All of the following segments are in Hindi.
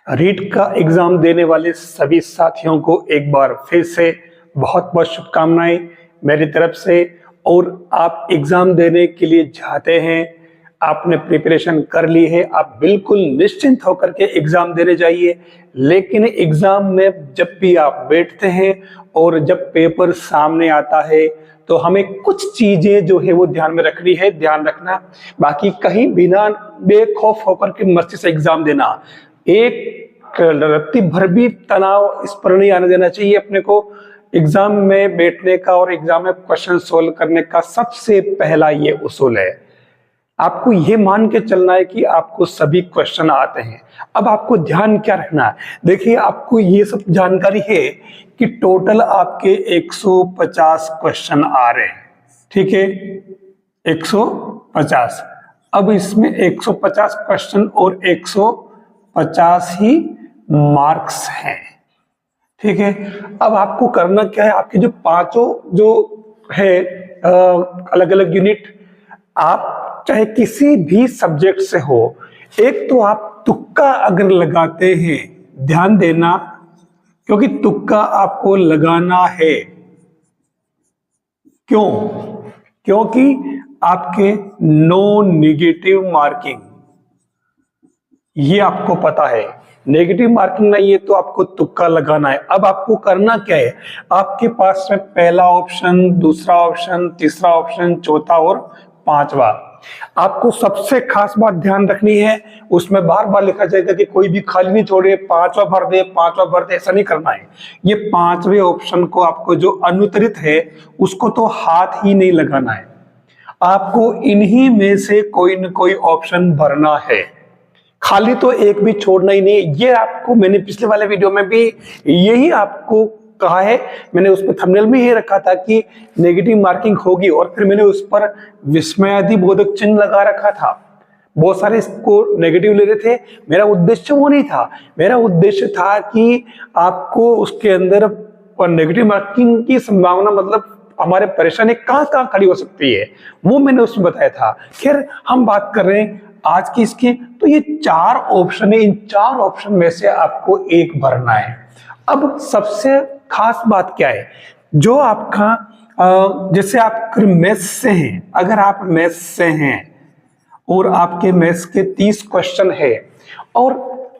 रीट का एग्जाम देने वाले सभी साथियों को एक बार फिर से बहुत बहुत शुभकामनाएं मेरी तरफ से। और आप एग्जाम देने के लिए जाते हैं, आपने प्रिपरेशन कर ली है, आप बिल्कुल निश्चिंत होकर के एग्जाम देने जाइए। लेकिन एग्जाम में जब भी आप बैठते हैं और जब पेपर सामने आता है तो हमें कुछ चीजें जो है वो ध्यान में रखनी है, ध्यान रखना। बाकी कहीं बिना बेखौफ होकर के मस्ती से एग्जाम देना, एक रत्ती भर भी तनाव इस पर नहीं आने देना चाहिए अपने को। एग्जाम में बैठने का और एग्जाम में क्वेश्चन सोल्व करने का सबसे पहला ये उसूल है, आपको ये मान के चलना है कि आपको सभी क्वेश्चन आते हैं। अब आपको ध्यान क्या रखना है, देखिए आपको ये सब जानकारी है कि टोटल आपके 150 क्वेश्चन आ रहे हैं, ठीक है, 150। अब इसमें 150 क्वेश्चन और 150 ही मार्क्स हैं, ठीक है। अब आपको करना क्या है, आपके जो पांचों जो है अलग अलग यूनिट, आप चाहे किसी भी सब्जेक्ट से हो, एक तो आप तुक्का अगर लगाते हैं, ध्यान देना, क्योंकि तुक्का आपको लगाना है। क्यों? क्योंकि आपके नो नेगेटिव मार्किंग, ये आपको पता है, नेगेटिव मार्किंग नहीं है तो आपको तुक्का लगाना है। अब आपको करना क्या है, आपके पास में पहला ऑप्शन, दूसरा ऑप्शन, तीसरा ऑप्शन, चौथा और पांचवा। आपको सबसे खास बात ध्यान रखनी है, उसमें बार बार लिखा जाएगा कि कोई भी खाली नहीं छोड़े, पांचवा भर दे, पांचवा भर दे, ऐसा नहीं करना है। ये पांचवे ऑप्शन को आपको जो अनुत्तरित है उसको तो हाथ ही नहीं लगाना है, आपको इन्हीं में से कोई न कोई ऑप्शन भरना है, खाली तो एक भी छोड़ना ही नहीं। ये आपको मैंने पिछले वाले वीडियो में भी यही आपको कहा है, मैंने उसमें थंबनेल में ये रखा था कि नेगेटिव मार्किंग होगी, और फिर मैंने उस पर विस्मयादिबोधक चिन्ह लगा रखा था। बहुत सारे इसको नेगेटिव ले रहे थे, मेरा उद्देश्य वो नहीं था। मेरा उद्देश्य था कि आपको उसके अंदर नेगेटिव मार्किंग की संभावना, मतलब हमारे परेशानी कहाँ कहाँ खड़ी हो सकती है, वो मैंने उसमें बताया था। खैर हम बात कर रहे हैं आज की इसकी, तो ये चार ऑप्शन है, इन चार ऑप्शन में से आपको एक भरना है। अब सबसे खास बात क्या है, जो आपका जैसे आप मैथ्स से हैं, अगर आप मैथ्स से हैं और आपके मैथ्स के 30 क्वेश्चन है, और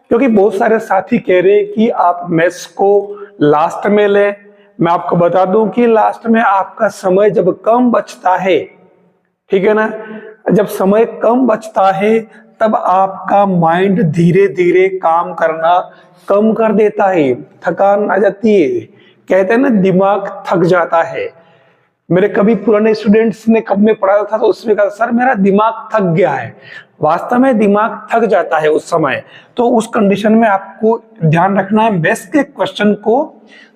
क्योंकि बहुत सारे साथी कह रहे हैं कि आप मैथ्स को लास्ट में लें, मैं आपको बता दूं कि लास्ट में आपका समय जब कम बचता है, ठीक है ना, जब समय कम बचता है तब आपका माइंड धीरे धीरे काम करना कम कर देता है, थकान आ जाती है, कहते हैं ना दिमाग थक जाता है। मेरे कभी पुराने स्टूडेंट्स ने कब में पढ़ा था तो उसमें कहा सर मेरा दिमाग थक गया है, वास्तव में दिमाग थक जाता है उस समय। तो उस कंडीशन में आपको ध्यान रखना है, बेस्ट के क्वेश्चन को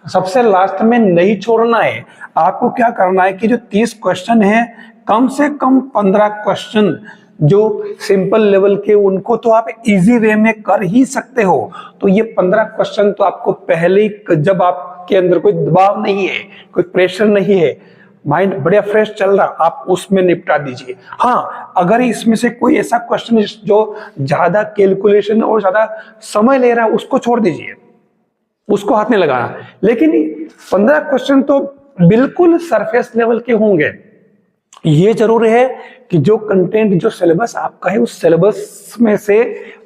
सबसे लास्ट में नहीं छोड़ना है। आपको क्या करना है कि जो 30 क्वेश्चन है, कम से कम 15 क्वेश्चन जो सिंपल लेवल के, उनको तो आप इजी वे में कर ही सकते हो। तो ये 15 क्वेश्चन तो आपको पहले ही, जब आपके अंदर कोई दबाव नहीं है, कोई प्रेशर नहीं है, माइंड बढ़िया फ्रेश चल रहा, आप उसमें निपटा दीजिए। हाँ, अगर इसमें से कोई ऐसा क्वेश्चन जो ज्यादा कैलकुलेशन और ज्यादा समय ले रहा है, उसको छोड़ दीजिए, उसको हाथ नहीं लगाना। लेकिन 15 क्वेश्चन तो बिल्कुल सरफेस लेवल के होंगे। ये जरूर है कि जो कंटेंट, जो सिलेबस आपका है, उस सिलेबस में से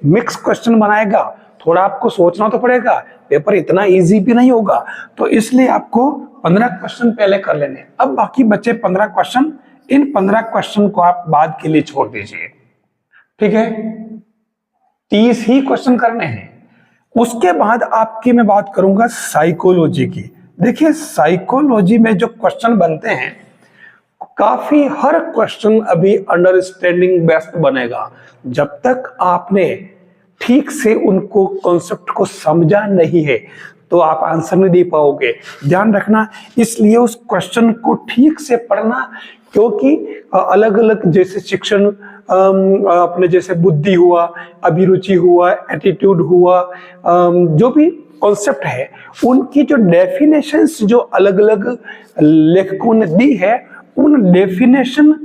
मिक्स क्वेश्चन बनाएगा, थोड़ा आपको सोचना तो पड़ेगा, पेपर इतना इजी भी नहीं होगा, तो इसलिए आपको 15 क्वेश्चन पहले कर लेने। अब बाकी बचे 15 क्वेश्चन, इन 15 क्वेश्चन को आप बाद के लिए छोड़ दीजिए, ठीक है, 30 ही क्वेश्चन करने हैं। उसके बाद आपकी मैं बात करूंगा साइकोलॉजी की। देखिए साइकोलॉजी में जो क्वेश्चन बनते हैं, काफी, हर क्वेश्चन अभी अंडरस्टैंडिंग बेस्ड बनेगा। जब तक आपने ठीक से उनको कॉन्सेप्ट को समझा नहीं है तो आप आंसर नहीं दे पाओगे, ध्यान रखना। इसलिए उस क्वेश्चन को ठीक से पढ़ना, क्योंकि अलग अलग जैसे शिक्षण, अपने जैसे बुद्धि हुआ, अभिरुचि हुआ, एटीट्यूड हुआ, जो भी कॉन्सेप्ट है, उनकी जो डेफिनेशंस जो अलग अलग लेखकों ने दी है, उन डेफिनेशन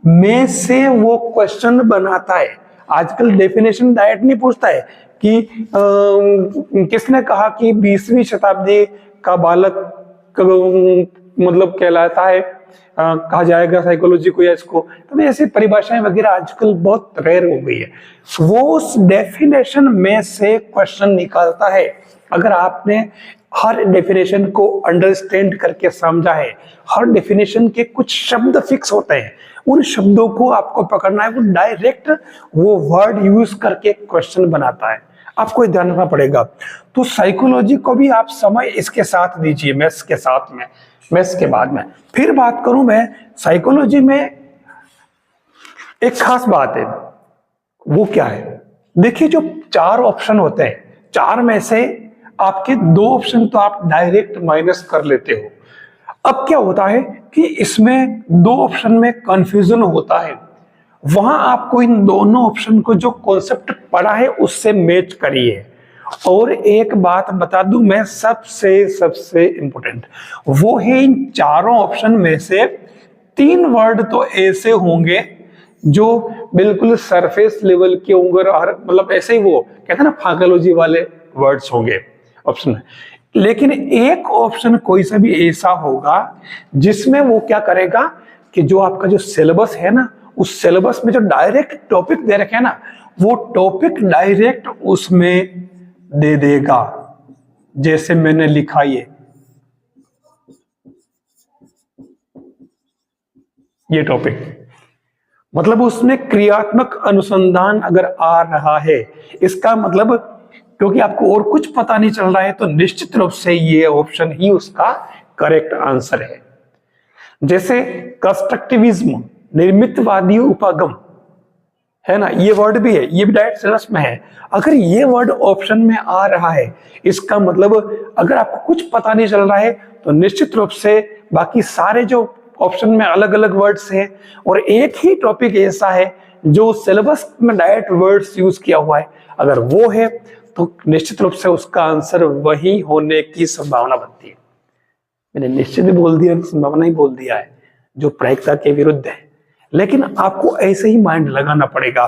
में से वो क्वेश्चन बनाता है। आजकल डेफिनेशन डायरेक्ट नहीं पूछता है, कि किसने कहा कि 20वीं शताब्दी का बालक मतलब कहलाता है, कहा जाएगा साइकोलॉजी को या इसको, तो ऐसी परिभाषाएं वगैरह आजकल बहुत रेयर हो गई है। वो उस डेफिनेशन में से क्वेश्चन निकालता है। अगर आपने हर डेफिनेशन को अंडरस्टैंड करके समझा है, हर डेफिनेशन के कुछ शब्द फिक्स होते हैं, उन शब्दों को आपको पकड़ना है, वो डायरेक्ट वो वर्ड यूज करके क्वेश्चन बनाता है, आपको ध्यान रखना पड़ेगा। तो साइकोलॉजी को भी आप समय इसके साथ दीजिए, मैथ्स के साथ में, मैथ्स के बाद में। फिर बात करूं मैं साइकोलॉजी में एक खास बात है, वो क्या है? देखिए जो 4 ऑप्शन होते हैं, 4 में से आपके 2 ऑप्शन तो आप डायरेक्ट माइनस कर लेते हो। अब क्या होता है कि इसमें 2 ऑप्शन में कंफ्यूजन होता है, वहां आपको इन दोनों ऑप्शन को जो कॉन्सेप्ट पढ़ा है उससे मैच करिए। और एक बात बता दूं मैं, सबसे इंपॉर्टेंट वो है, इन चारों ऑप्शन में से 3 वर्ड तो ऐसे होंगे जो बिल्कुल सरफेस लेवल के होंगे, और मतलब ऐसे ही वो कहते हैं ना फाइकोलॉजी वाले वर्ड्स होंगे ऑप्शन। लेकिन एक ऑप्शन कोई सा भी ऐसा होगा जिसमें वो क्या करेगा कि जो आपका जो सिलेबस है ना, उस सिलेबस में जो डायरेक्ट टॉपिक दे रखे हैं ना, वो टॉपिक डायरेक्ट उसमें दे देगा। जैसे मैंने लिखा ये टॉपिक, मतलब उसमें क्रियात्मक अनुसंधान अगर आ रहा है, इसका मतलब क्योंकि आपको और कुछ पता नहीं चल रहा है, तो निश्चित रूप से ये ऑप्शन ही उसका करेक्ट आंसर है। जैसे कंस्ट्रक्टिविज्म, निर्मितवादी उपागम, है ना, ये वर्ड भी है, ये भी डायरेक्ट सिलेबस में है। अगर ये वर्ड ऑप्शन में आ रहा है, इसका मतलब अगर आपको कुछ पता नहीं चल रहा है, तो निश्चित रूप से बाकी सारे जो ऑप्शन में अलग अलग वर्ड्स हैं और एक ही टॉपिक ऐसा है जो सिलेबस में डायरेक्ट वर्ड्स यूज किया हुआ है, अगर वो है तो निश्चित रूप से उसका आंसर वही होने की संभावना बनती है। मैंने निश्चित भी बोल दिया, संभावना ही बोल दिया है, जो प्रायिकता के विरुद्ध है, लेकिन आपको ऐसे ही माइंड लगाना पड़ेगा।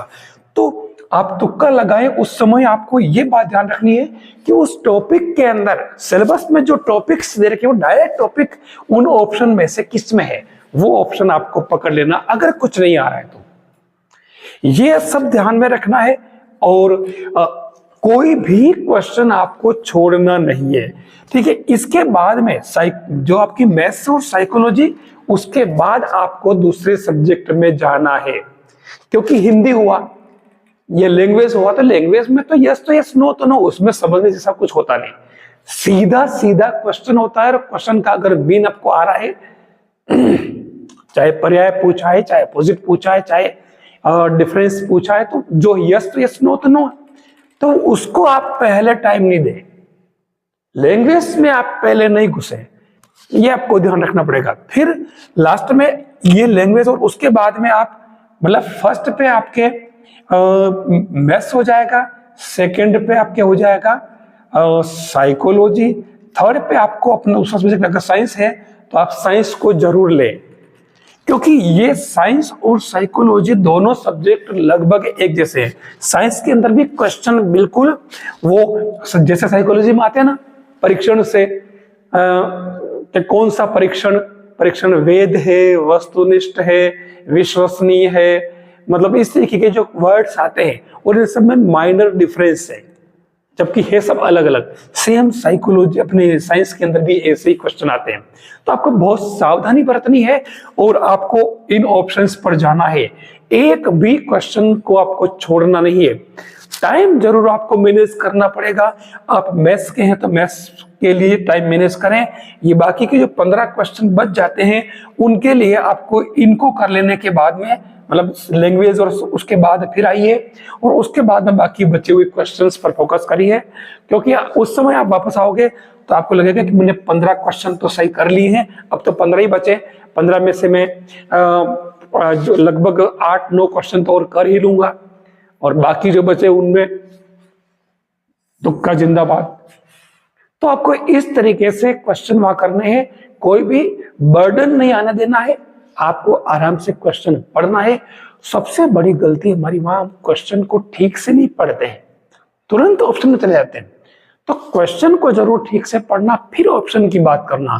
तो आप तुक्का लगाएं, उस समय आपको ये बात ध्यान रखनी है कि उस टॉपिक के अंदर सिलेबस में जो टॉपिक्स दे रखे हैं वो डायरेक्ट टॉपिक उन ऑप्शन में से किस में है, वो ऑप्शन आपको पकड़ लेना, अगर कुछ नहीं आ रहा है तो। ये सब ध्यान में रखना है, और कोई भी क्वेश्चन आपको छोड़ना नहीं है, ठीक है। इसके बाद में जो आपकी मैथ्स और साइकोलॉजी, उसके बाद आपको दूसरे सब्जेक्ट में जाना है, क्योंकि हिंदी हुआ, ये लैंग्वेज हुआ, तो लैंग्वेज में तो यस नो तो नो, उसमें समझने जैसा कुछ होता नहीं, सीधा सीधा क्वेश्चन होता है। और क्वेश्चन का अगर मीन आपको आ रहा है, चाहे पर्याय पूछा है, चाहे अपोजिट पूछा है, चाहे डिफरेंस पूछा है, तो जो यस तो यस, नो तो नो, तो उसको आप पहले टाइम नहीं दे, लैंग्वेज में आप पहले नहीं घुसे, ये आपको ध्यान रखना पड़ेगा। फिर लास्ट में ये लैंग्वेज, और उसके बाद में आप मतलब फर्स्ट पे आपके मैथ्स हो जाएगा, सेकंड पे आपके हो जाएगा साइकोलॉजी, थर्ड पे आपको अपना दूसरा सब्जेक्ट अगर साइंस है तो आप साइंस को जरूर लें, क्योंकि ये साइंस और साइकोलॉजी दोनों सब्जेक्ट लगभग एक जैसे हैं। साइंस के अंदर भी क्वेश्चन बिल्कुल वो जैसे साइकोलॉजी में आते हैं ना, परीक्षण से कि कौन सा परीक्षण वैध है, वस्तुनिष्ठ है, विश्वसनीय है, मतलब इस तरीके के जो वर्ड्स आते हैं, और इन सब में माइनर डिफरेंस है, जबकि है सब अलग अलग। सेम साइकोलॉजी अपने साइंस के अंदर भी ऐसे ही क्वेश्चन आते हैं, तो आपको बहुत सावधानी बरतनी है और आपको इन ऑप्शंस पर जाना है, एक भी क्वेश्चन को आपको छोड़ना नहीं है। टाइम जरूर आपको मैनेज करना पड़ेगा, आप मैथ्स के हैं तो मैथ्स के लिए टाइम मैनेज करें, ये बाकी के जो 15 क्वेश्चन बच जाते हैं उनके लिए आपको इनको कर लेने के बाद में, मतलब लैंग्वेज और उसके बाद फिर आइए और उसके बाद में बाकी बचे हुए क्वेश्चंस पर फोकस करिए, क्योंकि उस समय आप वापस आओगे तो आपको लगेगा कि मैंने 15 क्वेश्चन तो सही कर लिए हैं, अब तो 15 ही बचे, 15 में से मैं जो लगभग 8-9 क्वेश्चन तो और कर ही लूंगा, और बाकी जो बचे उनमें तुक्का जिंदाबाद। तो आपको इस तरीके से क्वेश्चन वहां करने हैं, कोई भी बर्डन नहीं आने देना है, आपको आराम से क्वेश्चन पढ़ना है। सबसे बड़ी गलती हमारी वहां क्वेश्चन को ठीक से नहीं पढ़ते हैं, तुरंत ऑप्शन में चले जाते हैं। तो क्वेश्चन को जरूर ठीक से पढ़ना, फिर ऑप्शन की बात करना।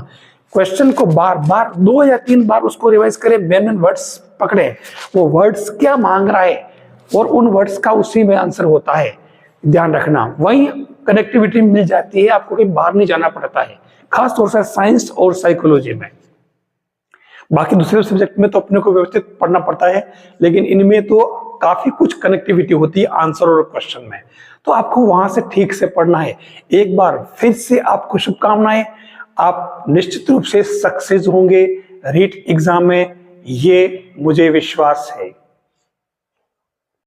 क्वेश्चन को बार बार 2 या 3 बार उसको रिवाइज करें, मेन वर्ड्स पकड़े, वो वर्ड्स क्या मांग रहा है और उन वर्ड्स का उसी में आंसर होता है, ध्यान रखना। वही कनेक्टिविटी मिल जाती है, आपको कहीं बाहर नहीं जाना पड़ता है, खास तौर से साइंस और साइकोलॉजी में। बाकी दूसरे सब्जेक्ट में तो अपने को व्यवस्थित पढ़ना पड़ता है, लेकिन इनमें तो काफी कुछ कनेक्टिविटी होती है आंसर और क्वेश्चन में, तो आपको वहां से ठीक से पढ़ना है। एक बार फिर से आपको शुभकामनाएं, आप निश्चित रूप से सक्सेस होंगे रीट एग्जाम में, ये मुझे विश्वास है।